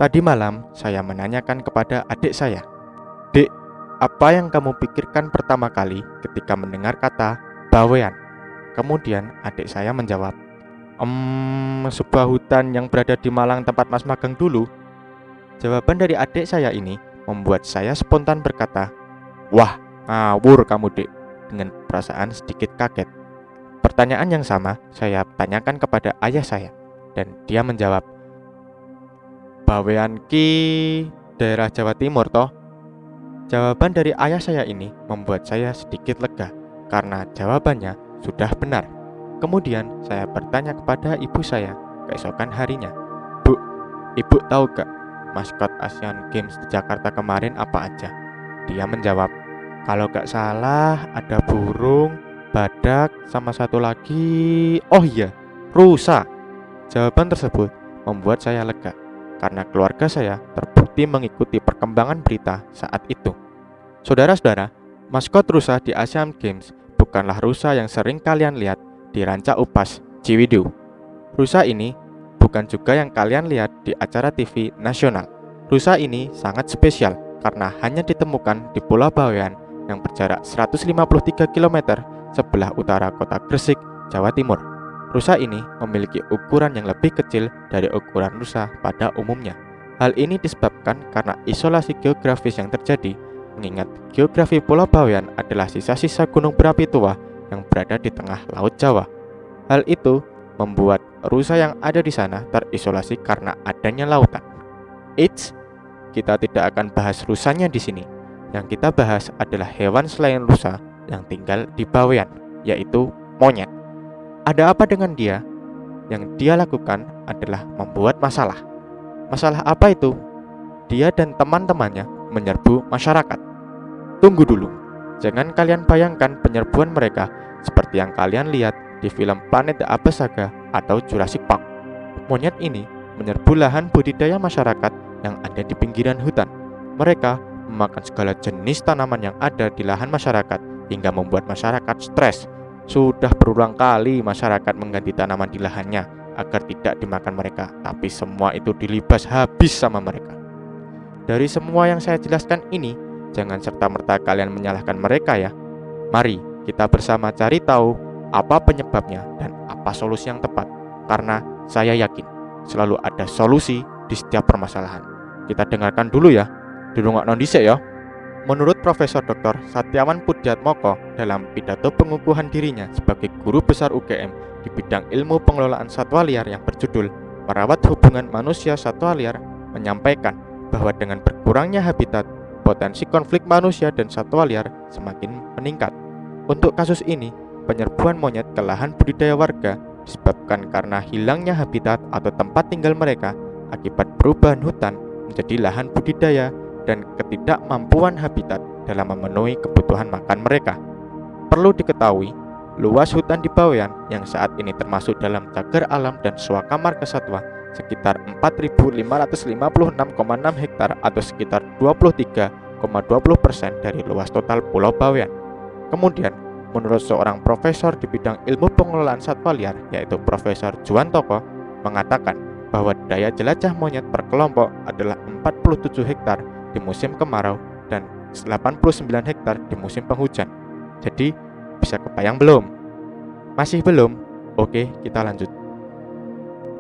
Tadi malam saya menanyakan kepada adik saya, "Dek, apa yang kamu pikirkan pertama kali ketika mendengar kata bawean?" Kemudian adik saya menjawab, Sebuah hutan yang berada di Malang tempat Mas magang dulu." Jawaban dari adik saya ini membuat saya spontan berkata, "Wah, ngawur kamu dek," dengan perasaan sedikit kaget. Pertanyaan yang sama saya tanyakan kepada ayah saya, dan dia menjawab, "Bawean ki daerah Jawa Timur toh?" Jawaban dari ayah saya ini membuat saya sedikit lega, karena jawabannya sudah benar. Kemudian saya bertanya kepada ibu saya keesokan harinya, "Bu, ibu tahu gak maskot Asian Games di Jakarta kemarin apa aja?" Dia menjawab, "Kalau gak salah ada burung, badak, sama satu lagi, oh iya, rusa." Jawaban tersebut membuat saya lega, karena keluarga saya terbukti mengikuti perkembangan berita saat itu. Saudara-saudara, maskot rusa di Asian Games bukanlah rusa yang sering kalian lihat di Ranca Upas, Ciwidey. Rusa ini bukan juga yang kalian lihat di acara TV nasional. Rusa ini sangat spesial karena hanya ditemukan di Pulau Bawean yang berjarak 153 km sebelah utara kota Gresik, Jawa Timur. Rusa ini memiliki ukuran yang lebih kecil dari ukuran rusa pada umumnya. Hal ini disebabkan karena isolasi geografis yang terjadi, mengingat geografi Pulau Bawean adalah sisa-sisa gunung berapi tua yang berada di tengah Laut Jawa. Hal itu membuat rusa yang ada di sana terisolasi karena adanya lautan. Eits, kita tidak akan bahas rusanya di sini. Yang kita bahas adalah hewan selain rusa yang tinggal di Bawean, yaitu monyet. Ada apa dengan dia? Yang dia lakukan adalah membuat masalah. Masalah apa itu? Dia dan teman-temannya menyerbu masyarakat. Tunggu dulu, jangan kalian bayangkan penyerbuan mereka seperti yang kalian lihat di film Planet the Apes Saga atau Jurassic Park. Monyet ini menyerbu lahan budidaya masyarakat yang ada di pinggiran hutan. Mereka memakan segala jenis tanaman yang ada di lahan masyarakat hingga membuat masyarakat stres. Sudah berulang kali masyarakat mengganti tanaman di lahannya agar tidak dimakan mereka, tapi semua itu dilibas habis sama mereka. Dari semua yang saya jelaskan ini, jangan serta-merta kalian menyalahkan mereka ya. Mari kita bersama cari tahu apa penyebabnya dan apa solusi yang tepat, karena saya yakin selalu ada solusi di setiap permasalahan. Kita dengarkan dulu ya, dirungokno dhisik ya. Menurut Profesor Dr. Satyawan Pudyatmoko dalam pidato pengukuhan dirinya sebagai guru besar UGM di bidang ilmu pengelolaan satwa liar yang berjudul Merawat Hubungan Manusia Satwa Liar, menyampaikan bahwa dengan berkurangnya habitat, potensi konflik manusia dan satwa liar semakin meningkat. Untuk kasus ini, penyerbuan monyet ke lahan budidaya warga disebabkan karena hilangnya habitat atau tempat tinggal mereka akibat perubahan hutan menjadi lahan budidaya dan ketidakmampuan habitat dalam memenuhi kebutuhan makan mereka. Perlu diketahui, luas hutan di Bawean yang saat ini termasuk dalam cagar alam dan swaka marga satwa sekitar 4.556,6 hektar atau sekitar 23,20% dari luas total Pulau Bawean. Kemudian, menurut seorang profesor di bidang ilmu pengelolaan satwa liar, yaitu Profesor Juwantoko, mengatakan bahwa daya jelajah monyet per kelompok adalah 47 hektar di musim kemarau dan 89 hektar di musim penghujan. Jadi, bisa kebayang belum? Masih belum? Oke, kita lanjut.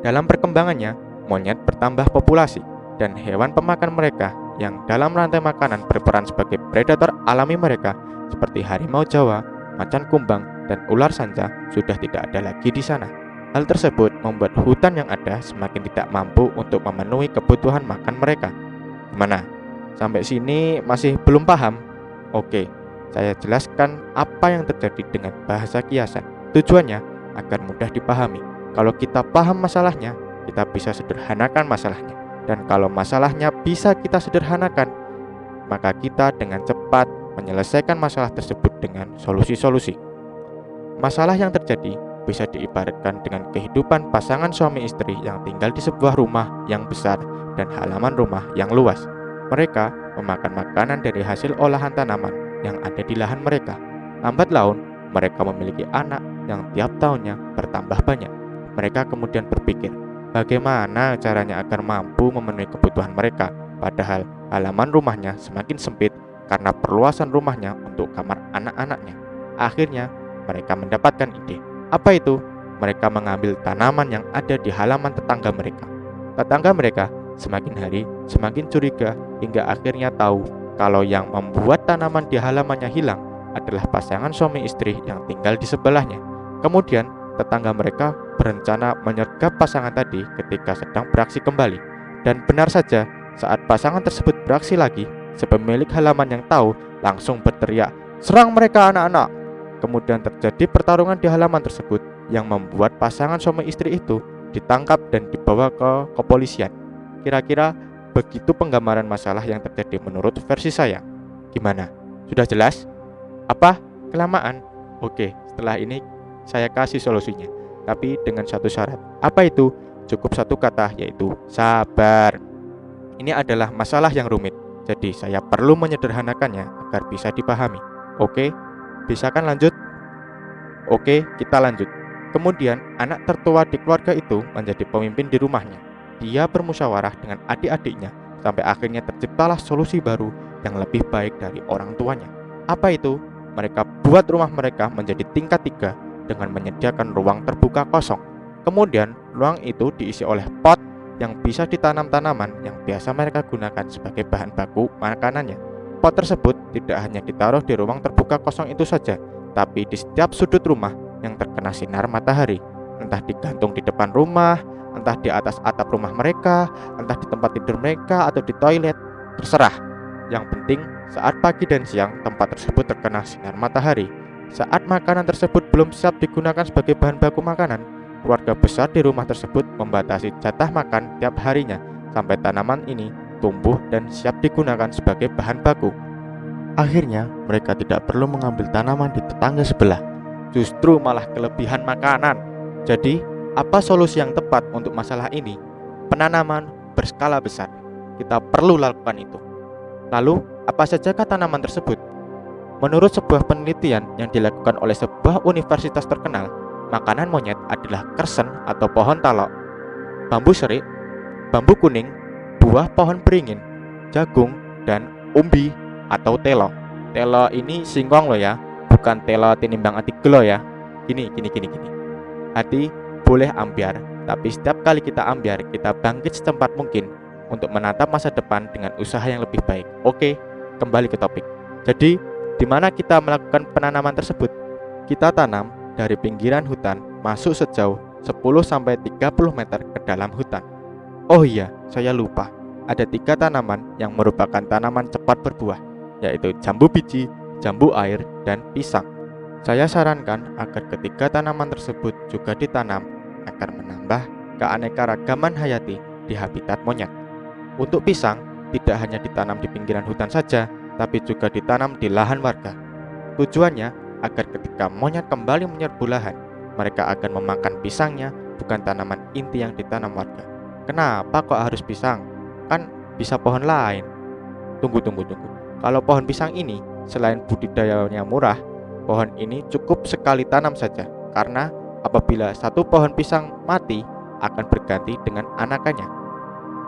Dalam perkembangannya, monyet bertambah populasi dan hewan pemakan mereka yang dalam rantai makanan berperan sebagai predator alami mereka seperti harimau Jawa, macan kumbang, dan ular sanca sudah tidak ada lagi di sana. Hal tersebut membuat hutan yang ada semakin tidak mampu untuk memenuhi kebutuhan makan mereka. Gimana? Sampai sini masih belum paham? Oke, saya jelaskan apa yang terjadi dengan bahasa kiasan. Tujuannya agar mudah dipahami. Kalau kita paham masalahnya, kita bisa sederhanakan masalahnya. Dan kalau masalahnya bisa kita sederhanakan, maka kita dengan cepat menyelesaikan masalah tersebut dengan solusi-solusi. Masalah yang terjadi bisa diibaratkan dengan kehidupan pasangan suami istri yang tinggal di sebuah rumah yang besar dan halaman rumah yang luas. Mereka memakan makanan dari hasil olahan tanaman yang ada di lahan mereka. Lambat laun, mereka memiliki anak yang tiap tahunnya bertambah banyak. Mereka kemudian berpikir, Bagaimana caranya agar mampu memenuhi kebutuhan mereka, padahal halaman rumahnya semakin sempit karena perluasan rumahnya untuk kamar anak-anaknya. Akhirnya, mereka mendapatkan ide. Apa itu? Mereka mengambil tanaman yang ada di halaman tetangga mereka. Tetangga mereka semakin hari semakin curiga hingga akhirnya tahu kalau yang membuat tanaman di halamannya hilang adalah pasangan suami istri yang tinggal di sebelahnya. Kemudian, tetangga mereka berencana menyergap pasangan tadi ketika sedang beraksi kembali. Dan benar saja, saat pasangan tersebut beraksi lagi, si pemilik halaman yang tahu langsung berteriak, "Serang mereka anak-anak!" Kemudian terjadi pertarungan di halaman tersebut yang membuat pasangan suami istri itu ditangkap dan dibawa ke kepolisian. Kira-kira begitu penggambaran masalah yang terjadi menurut versi saya. Gimana? Sudah jelas? Apa? Kelamaan? Oke, setelah ini saya kasih solusinya, tapi dengan satu syarat. Apa itu? Cukup satu kata, yaitu sabar. Ini adalah masalah yang rumit, jadi saya perlu menyederhanakannya agar bisa dipahami. Oke, bisa kan lanjut? Oke, kita lanjut. Kemudian, anak tertua di keluarga itu menjadi pemimpin di rumahnya. Dia bermusyawarah dengan adik-adiknya, sampai akhirnya terciptalah solusi baru yang lebih baik dari orang tuanya. Apa itu? Mereka buat rumah mereka menjadi tingkat 3 dengan menyediakan ruang terbuka kosong. Kemudian, ruang itu diisi oleh pot yang bisa ditanam tanaman yang biasa mereka gunakan sebagai bahan baku makanannya. Pot tersebut tidak hanya ditaruh di ruang terbuka kosong itu saja, tapi di setiap sudut rumah yang terkena sinar matahari. Entah digantung di depan rumah, entah di atas atap rumah mereka, entah di tempat tidur mereka atau di toilet, terserah. Yang penting, saat pagi dan siang tempat tersebut terkena sinar matahari. Saat makanan tersebut belum siap digunakan sebagai bahan baku makanan, keluarga besar di rumah tersebut membatasi jatah makan tiap harinya sampai tanaman ini tumbuh dan siap digunakan sebagai bahan baku. Akhirnya, mereka tidak perlu mengambil tanaman di tetangga sebelah, justru malah kelebihan makanan. Jadi, apa solusi yang tepat untuk masalah ini? Penanaman berskala besar. Kita perlu lakukan itu. Lalu, apa sajakah tanaman tersebut? Menurut sebuah penelitian yang dilakukan oleh sebuah universitas terkenal, makanan monyet adalah kersen atau pohon talok, bambu serik, bambu kuning, buah pohon beringin, jagung, dan umbi atau telo. Telo ini singkong loh ya, bukan telo tinimbang ati gelo ya. Gini. Hati boleh ambiar, tapi setiap kali kita ambiar, kita bangkit secepat mungkin untuk menatap masa depan dengan usaha yang lebih baik. Oke, kembali ke topik. Jadi, di mana kita melakukan penanaman tersebut? Kita tanam dari pinggiran hutan masuk sejauh 10-30 meter ke dalam hutan. Oh iya, saya lupa. Ada 3 tanaman yang merupakan tanaman cepat berbuah, yaitu jambu biji, jambu air, dan pisang. Saya sarankan agar ketiga tanaman tersebut juga ditanam agar menambah keanekaragaman hayati di habitat monyet. Untuk pisang, tidak hanya ditanam di pinggiran hutan saja, tapi juga ditanam di lahan warga. Tujuannya agar ketika monyet kembali menyerbu lahan, mereka akan memakan pisangnya, bukan tanaman inti yang ditanam warga. Kenapa kok harus pisang? Kan bisa pohon lain. Tunggu. Kalau pohon pisang ini, selain budidayanya murah, pohon ini cukup sekali tanam saja, karena apabila satu pohon pisang mati, akan berganti dengan anakannya.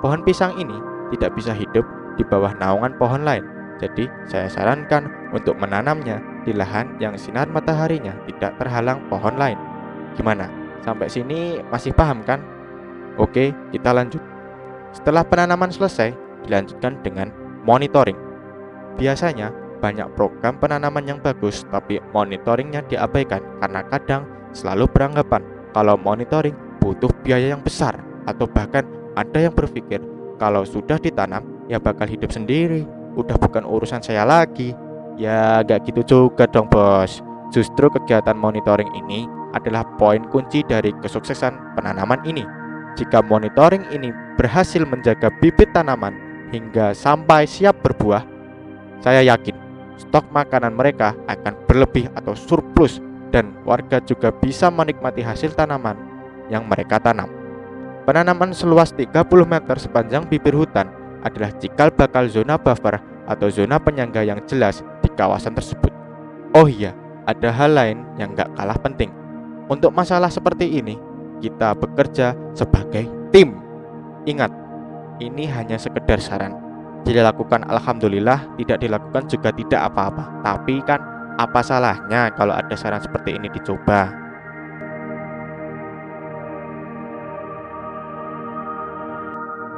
Pohon pisang ini tidak bisa hidup di bawah naungan pohon lain. Jadi, saya sarankan untuk menanamnya di lahan yang sinar mataharinya tidak terhalang pohon lain. Gimana? Sampai sini masih paham kan? Oke, kita lanjut. Setelah penanaman selesai, dilanjutkan dengan monitoring. Biasanya, banyak program penanaman yang bagus, tapi monitoringnya diabaikan karena kadang selalu beranggapan kalau monitoring butuh biaya yang besar, atau bahkan ada yang berpikir kalau sudah ditanam, ya bakal hidup sendiri. Udah bukan urusan saya lagi. Ya gak gitu juga dong bos. Justru kegiatan monitoring ini adalah poin kunci dari kesuksesan penanaman ini. Jika monitoring ini berhasil menjaga bibit tanaman hingga sampai siap berbuah, saya yakin stok makanan mereka akan berlebih atau surplus, dan warga juga bisa menikmati hasil tanaman yang mereka tanam. Penanaman seluas 30 meter sepanjang bibir hutan adalah cikal bakal zona buffer atau zona penyangga yang jelas di kawasan tersebut. Oh iya, ada hal lain yang gak kalah penting. Untuk masalah seperti ini, kita bekerja sebagai tim. Ingat, ini hanya sekedar saran. Dilakukan alhamdulillah, tidak dilakukan juga tidak apa-apa. Tapi kan apa salahnya kalau ada saran seperti ini dicoba?